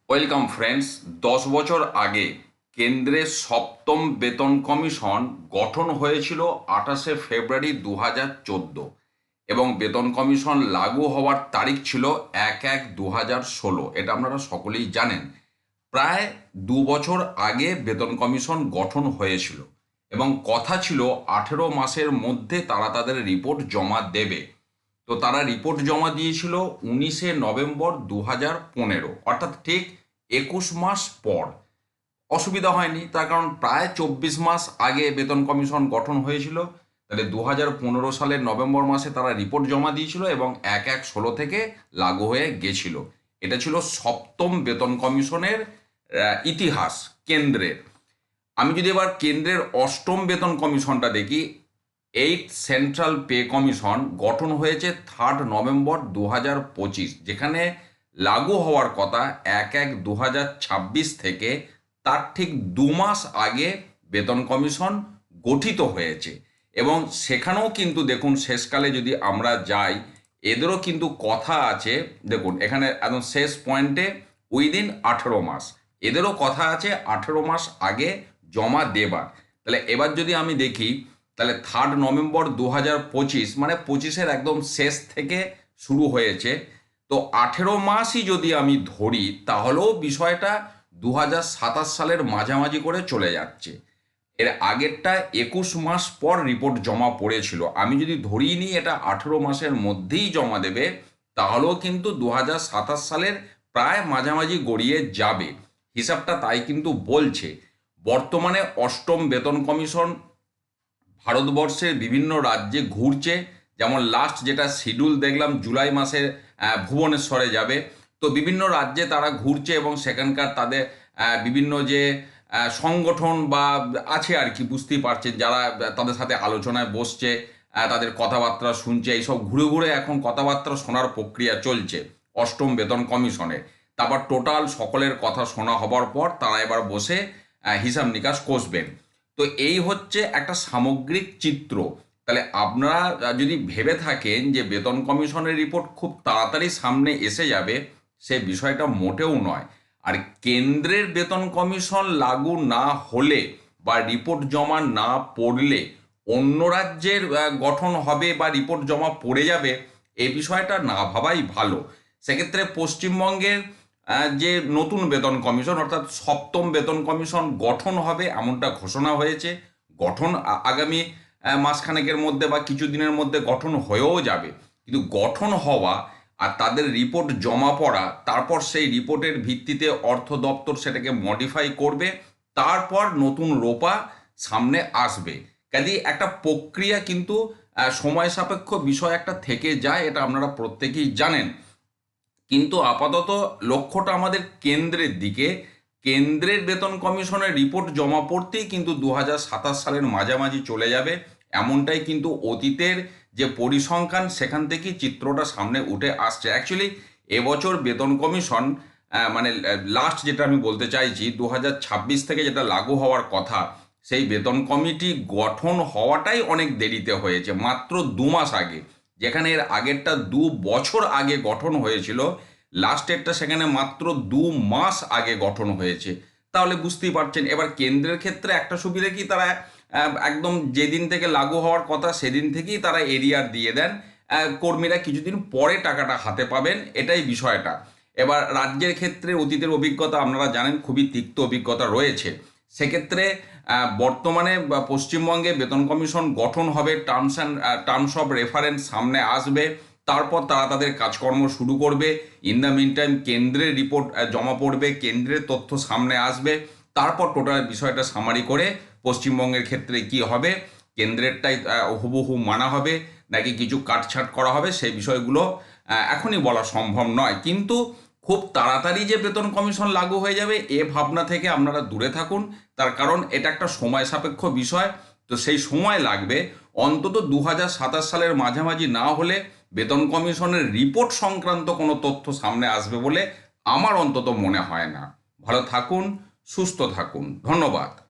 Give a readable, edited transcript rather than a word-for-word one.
Welcome friends. 10 বছর আগে কেন্দ্রের সপ্তম বেতন কমিশন গঠন হয়েছিল 28শে ফেব্রুয়ারি 2014 এবং বেতন কমিশন লাগু হওয়ার তারিখ ছিল 1/1/2016। এটা আপনারা সকলেই জানেন। প্রায় 2 বছর আগে বেতন কমিশন গঠন হয়েছিল এবং কথা ছিল 18 মাসের মধ্যে তারা তাদের রিপোর্ট জমা দেবে। তো তারা রিপোর্ট জমা দিয়েছিল 19 নভেম্বর 2015, অর্থাৎ ঠিক 21 মাস পর। অসুবিধা হয়নি, তার কারণ প্রায় 24 মাস আগে বেতন কমিশন গঠন হয়েছিল। তাহলে 2015 সালের নভেম্বর মাসে তারা রিপোর্ট জমা দিয়েছিল এবং 1/1/16 থেকে লাগু হয়ে গেছিল। এটা ছিল সপ্তম বেতন কমিশনের ইতিহাস কেন্দ্রের। আমি যদি এবার কেন্দ্রের অষ্টম বেতন কমিশনটা দেখি, 8 সেন্ট্রাল পে কমিশন গঠন হয়েছে 3 নভেম্বর 2025, যেখানে লাগু হওয়ার কথা 1/1/2026 থেকে। তার ঠিক 2 মাস আগে বেতন কমিশন গঠিত হয়েছে এবং সেখানেও কিন্তু দেখুন, শেষকালে যদি আমরা যাই, এদেরও কিন্তু কথা আছে। দেখুন এখানে একদম শেষ পয়েন্টে উইদিন 18 মাস, এদেরও কথা আছে 18 মাস আগে জমা দেবার। তাহলে এবার যদি আমি দেখি, তাহলে 3 নভেম্বর 2025, মানে 25-এর একদম শেষ থেকে শুরু হয়েছে। তো 18 মাসই যদি আমি ধরি, তাহলেও বিষয়টা 2027 সালের মাঝামাঝি করে চলে যাচ্ছে। এর আগেরটা 21 মাস পর রিপোর্ট জমা পড়েছিল। আমি যদি ধরিয়ে নিই এটা 18 মাসের মধ্যেই জমা দেবে, তাহলেও কিন্তু 2027 সালের প্রায় মাঝামাঝি গড়িয়ে যাবে। হিসাবটা তাই কিন্তু বলছে। বর্তমানে অষ্টম বেতন কমিশন ভারতবর্ষের বিভিন্ন রাজ্যে ঘুরছে। যেমন লাস্ট যেটা শিডিউল দেখলাম, জুলাই মাসে ভুবনেশ্বরে যাবে। তো বিভিন্ন রাজ্যে তারা ঘুরছে এবং সেখানকার তাদের বিভিন্ন যে সংগঠন বা আছে আর কি, বুঝতেই পারছেন, যারা তাদের সাথে আলোচনায় বসছে, তাদের কথাবার্তা শুনছে। এইসব ঘুরে ঘুরে এখন কথাবার্তা শোনার প্রক্রিয়া চলছে অষ্টম বেতন কমিশনের। তারপর টোটাল সকলের কথা শোনা হবার পর তারা এবার বসে হিসাব নিকাশ কষবেন। তো এই হচ্ছে একটা সামগ্রিক চিত্র। তাহলে আপনারা যদি ভেবে থাকেন যে বেতন কমিশনের রিপোর্ট খুব তাড়াতাড়ি সামনে এসে যাবে, সে বিষয়টা মোটেও নয়। আর কেন্দ্রের বেতন কমিশন লাগু না হলে বা রিপোর্ট জমা না পড়লে অন্য রাজ্যের গঠন হবে বা রিপোর্ট জমা পড়ে যাবে, এই বিষয়টা না ভাবাই ভালো। সেক্ষেত্রে পশ্চিমবঙ্গের যে নতুন বেতন কমিশন, অর্থাৎ সপ্তম বেতন কমিশন গঠন হবে এমনটা ঘোষণা হয়েছে। গঠন আগামী মাসখানেকের মধ্যে বা কিছু দিনের মধ্যে গঠন হয়েও যাবে। কিন্তু গঠন হওয়া আর তাদের রিপোর্ট জমা পড়া, তারপর সেই রিপোর্টের ভিত্তিতে অর্থ দপ্তর সেটাকে মডিফাই করবে, তারপর নতুন রোপা সামনে আসবে। কাজেই একটা প্রক্রিয়া কিন্তু সময় সাপেক্ষ বিষয় একটা থেকে যায়, এটা আপনারা প্রত্যেকেই জানেন। কিন্তু আপাতত লক্ষ্যটা আমাদের কেন্দ্রের দিকে। কেন্দ্রের বেতন কমিশনের রিপোর্ট জমা পড়তেই কিন্তু 2027 সালের মাঝামাঝি চলে যাবে। এমনটাই কিন্তু অতীতের যে পরিসংখ্যান, সেখান থেকেই চিত্রটা সামনে উঠে আসছে। অ্যাকচুয়ালি এবছর বেতন কমিশন মানে লাস্ট যেটা আমি বলতে চাইছি, 2026 থেকে যেটা লাগু হওয়ার কথা, সেই বেতন কমিটি গঠন হওয়াটাই অনেক দেরিতে হয়েছে, মাত্র 2 মাস আগে। যেখানে এর আগেরটা 2 বছর আগে গঠন হয়েছিল, লাস্টেরটা সেখানে মাত্র 2 মাস আগে গঠন হয়েছে। তাহলে বুঝতেই পারছেন। এবার কেন্দ্রের ক্ষেত্রে একটা সুবিধা কি, তারা একদম যেদিন থেকে লাগু হওয়ার কথা সেদিন থেকেই তারা এরিয়ার দিয়ে দেন। কর্মীরা কিছুদিন পরে টাকাটা হাতে পাবেন, এটাই বিষয়টা। এবার রাজ্যের ক্ষেত্রে অতীতের অভিজ্ঞতা আপনারা জানেন, খুবই তিক্ত অভিজ্ঞতা রয়েছে। সেক্ষেত্রে বর্তমানে পশ্চিমবঙ্গে বেতন কমিশন গঠন হবে, টার্মস অফ রেফারেন্স সামনে আসবে, তারপর তারা তাদের কাজকর্ম শুরু করবে। ইন দ্য মিন টাইম কেন্দ্রের রিপোর্ট জমা পড়বে, কেন্দ্রের তথ্য সামনে আসবে, তারপর টোটাল বিষয়টা সামারি করে পশ্চিমবঙ্গের ক্ষেত্রে কি হবে, কেন্দ্রেরটাই হুবহু মানা হবে নাকি কিছু কাটছাট করা হবে, সেই বিষয়গুলো এখনই বলা সম্ভব নয়। কিন্তু খুব তাড়াতাড়ি যে বেতন কমিশন লাগু হয়ে যাবে, এ ভাবনা থেকে আপনারা দূরে থাকুন। তার কারণ এটা একটা সময় সাপেক্ষ বিষয়। তো সেই সময় লাগবে। অন্তত 2027 সালের মাঝামাঝি না হলে বেতন কমিশনের রিপোর্ট সংক্রান্ত কোনো তথ্য সামনে আসবে বলে আমার অন্তত মনে হয় না। ভালো থাকুন, সুস্থ থাকুন, ধন্যবাদ।